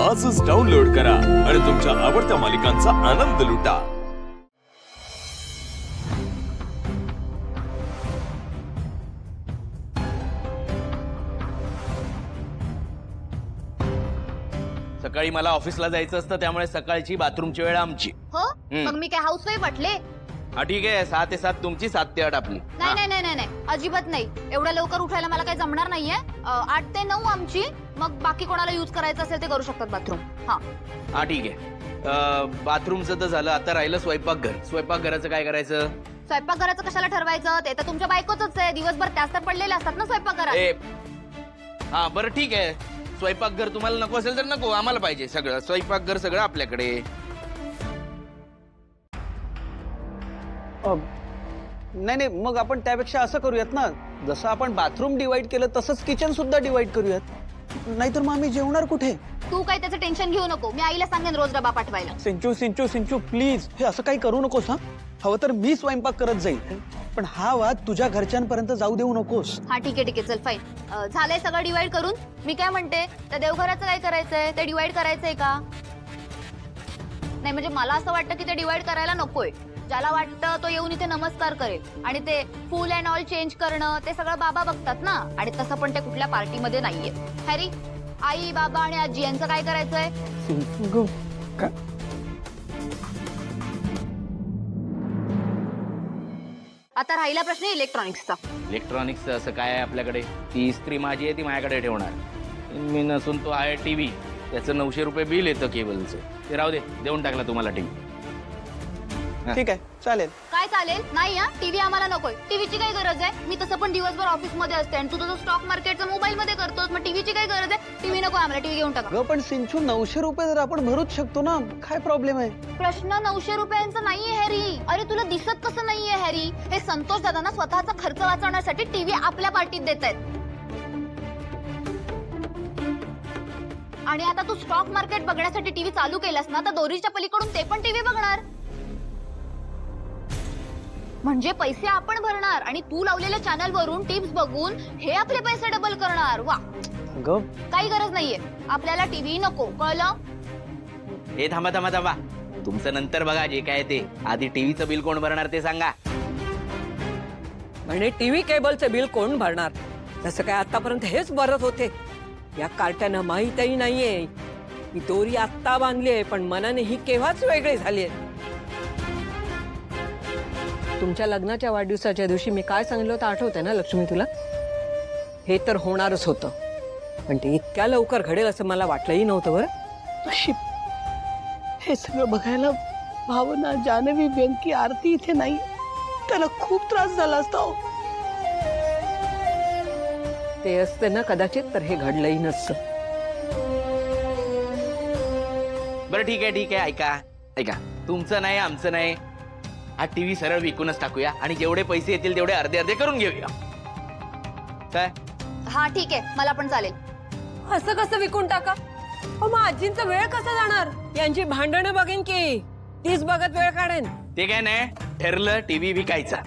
आजच डाउनलोड करा आणि तुमच्या आवडत्या मालिकांचा आनंद लुटा। सकाळी मला ऑफिसला जायचं असतं, त्यामुळे सकाळची बाथरूमची वेळ आमची। हो मग मी काय हाऊसवाईफ वाटले? हा ठीक आहे, 6 ते 7 तुमची, 7 ते 8 आपली। नाही नाही नाही नाही, अजिबात नाही। एवढ्या लवकर उठायला मला काही जमणार नाहीये। 8 ते 9 आमची, मग बाकी कोणाला यूज करायचं असेल ते करू शकतात बाथरूम। हा ठीक आहे। बाथरूमचं तर झालं, आता राहिलं स्वयंपाकघर। स्वयंपाकघराचं काय करायचं? स्वयंपाकघराचं कशाला ठरवायचं? ते तर तुमच्या बायकोचंच आहे। दिवसभर त्याच तर पडलेले असतात ना स्वयंपाकघरात। हा बरं ठीक आहे, स्वयंपाकघर तुम्हाला नको असेल तर नको, आम्हाला पाहिजे सगळं स्वयंपाकघर, सगळं आपल्याकडे। नाही नाही, मग आपण त्यापेक्षा असं करूयात ना, जसं आपण बाथरूम डिवाइड केलं तसंच किचन सुद्धा डिवाइड करूयात। नाहीतर मग आम्ही जेवणार कुठे? तू काही त्याचं टेन्शन घेऊ नको, मी आईला सांगेन रोज डबा पाठवायला। सिंचू सिंचू सिंचू प्लीज, हे असं काही करू नकोस हा। हवं तर मी स्वयंपाक करत जाईल, पण हा वाद तुझ्या घरच्यांपर्यंत जाऊ देऊ नकोस। हा ठीक आहे चल फाईन। झालंय सगळं डिवाइड करून। मी काय म्हणते, त्या देवघराचं काय करायचंय? ते डिवाइड करायचंय का? नाही म्हणजे मला असं वाटतं की ते डिवाइड करायला नकोय। ज्याला वाटतं तो येऊन इथे नमस्कार करेल, आणि ते फुल अँड ऑल चेंज करणं ते सगळं बाबा बघतात ना। आणि तसं पण ते कुठल्या पार्टीमध्ये नाहीये। हॅरी, आई, बाबा आणि आजी यांचं काय करायचंय? आता राहिला प्रश्न इलेक्ट्रॉनिक्सचा। इलेक्ट्रॉनिक्सचं असं काय आहे आपल्याकडे? ती इस्त्री माझी आहे, ती माझ्याकडे ठेवणार मी नसून। तो आहे टीव्ही, त्याचं 900 रुपये बिल येतं केबलचं, ते राहू दे, देऊन टाकला तुम्हाला टीव्ही। ठीक आहे चालेल। काय चालेल? नाही हा, टीव्ही आम्हाला नकोय। टीव्हीची काय गरज आहे? मी तसं पण दिवसभर ऑफिस मध्ये असते, आणि तू तुझं स्टॉक मार्केटचं मोबाईल मध्ये करतोस, मग टीव्हीची काय गरज आहे? टीव्ही नको आम्हाला, टीव्ही घेऊन टाका। पण सिंचू 900 रुपये जर आपण भरूच शकतो ना, काय प्रॉब्लेम आहे? प्रश्न 900 रुपयांचा नाहीये हॅरी। अरे तुला दिसत कसं नाहीये हॅरी? हे संतोष दादांना स्वतःचा खर्च वाचवण्यासाठी टीव्ही आपल्या पार्टीत देतायत। आणि आता तू स्टॉक मार्केट बघण्यासाठी टीव्ही चालू केलास ना, तर दोरीच्या पलीकडून ते पण टीव्ही बघणार, म्हणजे पैसे आपण भरणार, आणि तू लावलेल्या चॅनल वरून टिप्स बघून हे आपले पैसे डबल करणार। वा, काही गरज नाहीये, आपल्याला टीव्ही नको, कळलं? हे थांबा थांबा थांबा, तुमचं नंतर बघा जे काय ते, आधी टीव्हीचं बिल कोण भरणार ते सांगा। म्हणजे टीव्ही केबलचं बिल कोण भरणार? तसं काय आतापर्यंत हेच भरत होते। या कार्ट्यानं माहीतही नाहीये ही दोरी आत्ता बांधली आहे, पण मनाने ही केव्हाच वेगळी झाली आहे। तुमच्या लग्नाच्या वाढदिवसाच्या दिवशी मी काय सांगितलं होतं आठवतंय ना लक्ष्मी तुला? हे तर होणारच होतं, पण ते इतक्या लवकर घडेल असं मला वाटलंही नव्हतं। बरं नशीब, हे सगळं बघायला भावना, जानवी, व्यंकी, आरती इथे नाही, त्याला खूप त्रास झाला असता। ते असते ना कदाचित तर हे घडलंही नसतं। बरं ठीक आहे, ऐका ऐका, तुमचं नाही आमचं नाही, हा टीव्ही सरळ विकूनच टाकूया, आणि जेवढे पैसे येतील तेवढे अर्धे अर्धे करून घेऊया। काय? हा ठीक आहे, मला पण चालेल। असं कसं विकून टाका? मग आजींचा वेळ कसा जाणार? यांची भांडणं बघेन की तीच बघत वेळ काढेन? ते काय नाही, ठरलं टीव्ही विकायचा।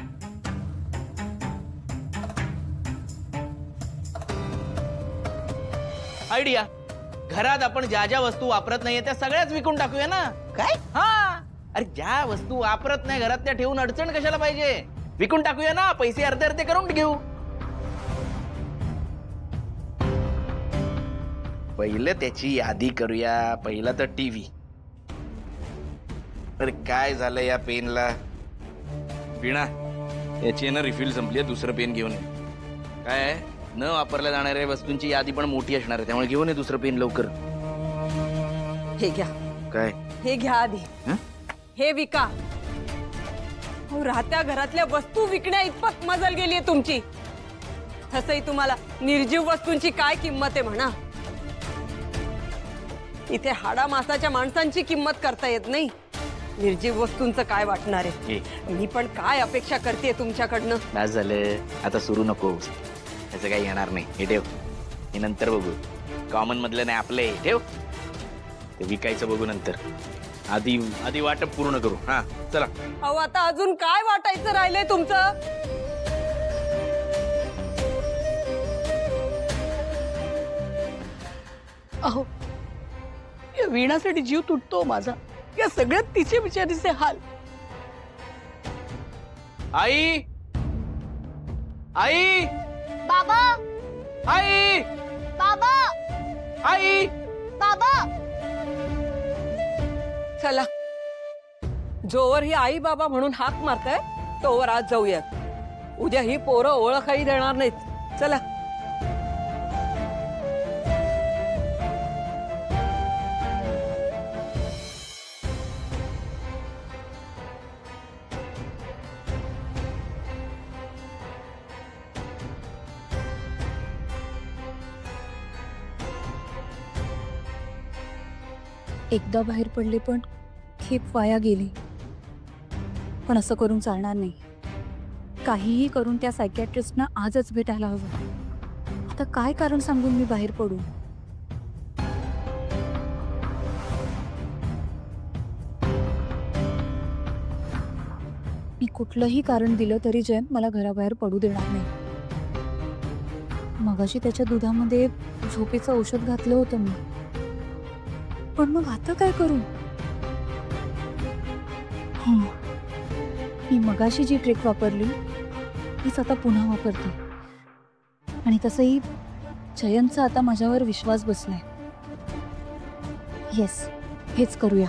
आयडिया, घरात आपण ज्या ज्या वस्तू वापरत नाहीये त्या सगळ्याच विकून टाकूया ना। काय? हा, अरे ज्या वस्तू वापरत नाही घरात त्या ठेवून अडचण कशाला पाहिजे? विकून टाकूया ना, पैसे अर्धे अर्धे करून घेऊ। पहिलं त्याची यादी करूया, पहिला तर टीव्ही। अरे काय झालं या पेनला? वीणा, याची ना रिफिल संपली, दुसरं पेन घेऊन ये। काय न वापरल्या जाणाऱ्या वस्तूंची यादी पण मोठी असणार आहे, त्यामुळे घेऊन ये दुसरं पेन लवकर। हे घ्या। काय? हे घ्या आधी, हे विका। राहत्या घरातल्या वस्तू विकण्या इतपत मजल गेलीये तुमची। तसंही तुम्हाला निर्जीव वस्तूंची काय किंमत आहे म्हणा। इथे हाडा मासाच्या माणसांची किंमत करता येत नाही, निर्जीव वस्तूंचं काय वाटणार आहे? मी पण काय अपेक्षा करते तुमच्याकडनं? बस झालं, आता सुरू नको, त्याचं काही येणार नाही। हे ठेव, हे नंतर बघू, कॉमन मधलं नाही आपलं, हे ठेव, ते विकायचं बघू नंतर। आधी वाटप पूर्ण करू। हा चला। अहो आता अजून काय वाटायचं राहिलंय तुमचं? अहो या वीणासाठी जीव तुटतो माझा. या सगळ्यात तिचे बिचारीचे हाल. आई आई बाबा आई बाबा आई बाबा चला, जोवर ही आई बाबा म्हणून हाक मारताय तोवर आज जाऊयात. उद्या ही पोरं ओळखही देणार नाहीत. चला. एकदा बाहेर पडले पण खेप वाया गेली. पण असं करून चालणार नाही. काहीही करून त्या सायकॅट्रिस्टना आजच भेटायला हवं. आता काय कारण सांगून मी बाहेर पडू? मी कुठलंही कारण दिलं तरी जयंत मला घराबाहेर पडू देणार नाही. मगाशी त्याच्या दुधामध्ये झोपेचं औषध घातलं होतं मी. पण मग आता काय करू? मी मगाशी जी ट्रिक वापरली तीच आता पुन्हा वापरते. आणि तसंही जयंतचा आता माझ्यावर विश्वास बसलाय. येस, हेच करूया.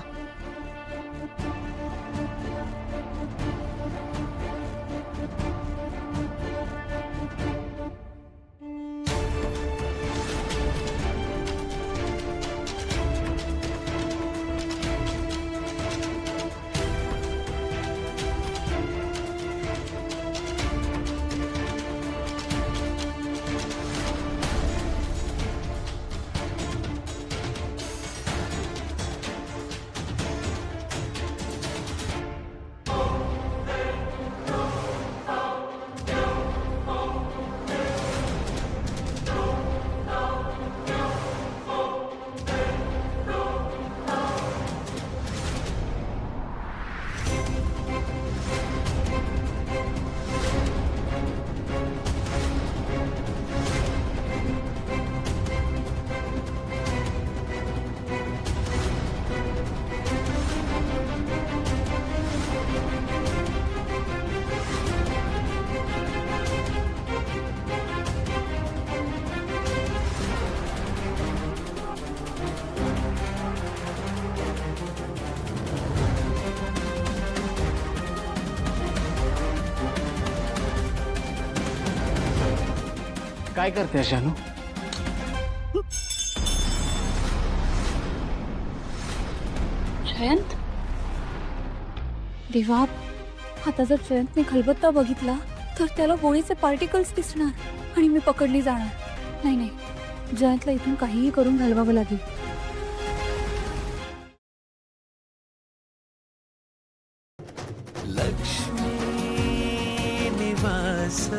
काय करते शानू? जयंत, देवा, आता जर जयंतने खलबत्ता बघितला तर त्याला गोळीचे पार्टिकल्स दिसणार आणि मी पकडली जाणार. नाही नाही, जयंतला इथून काहीही करून घालवावं लागेल. लक्ष्मी निवास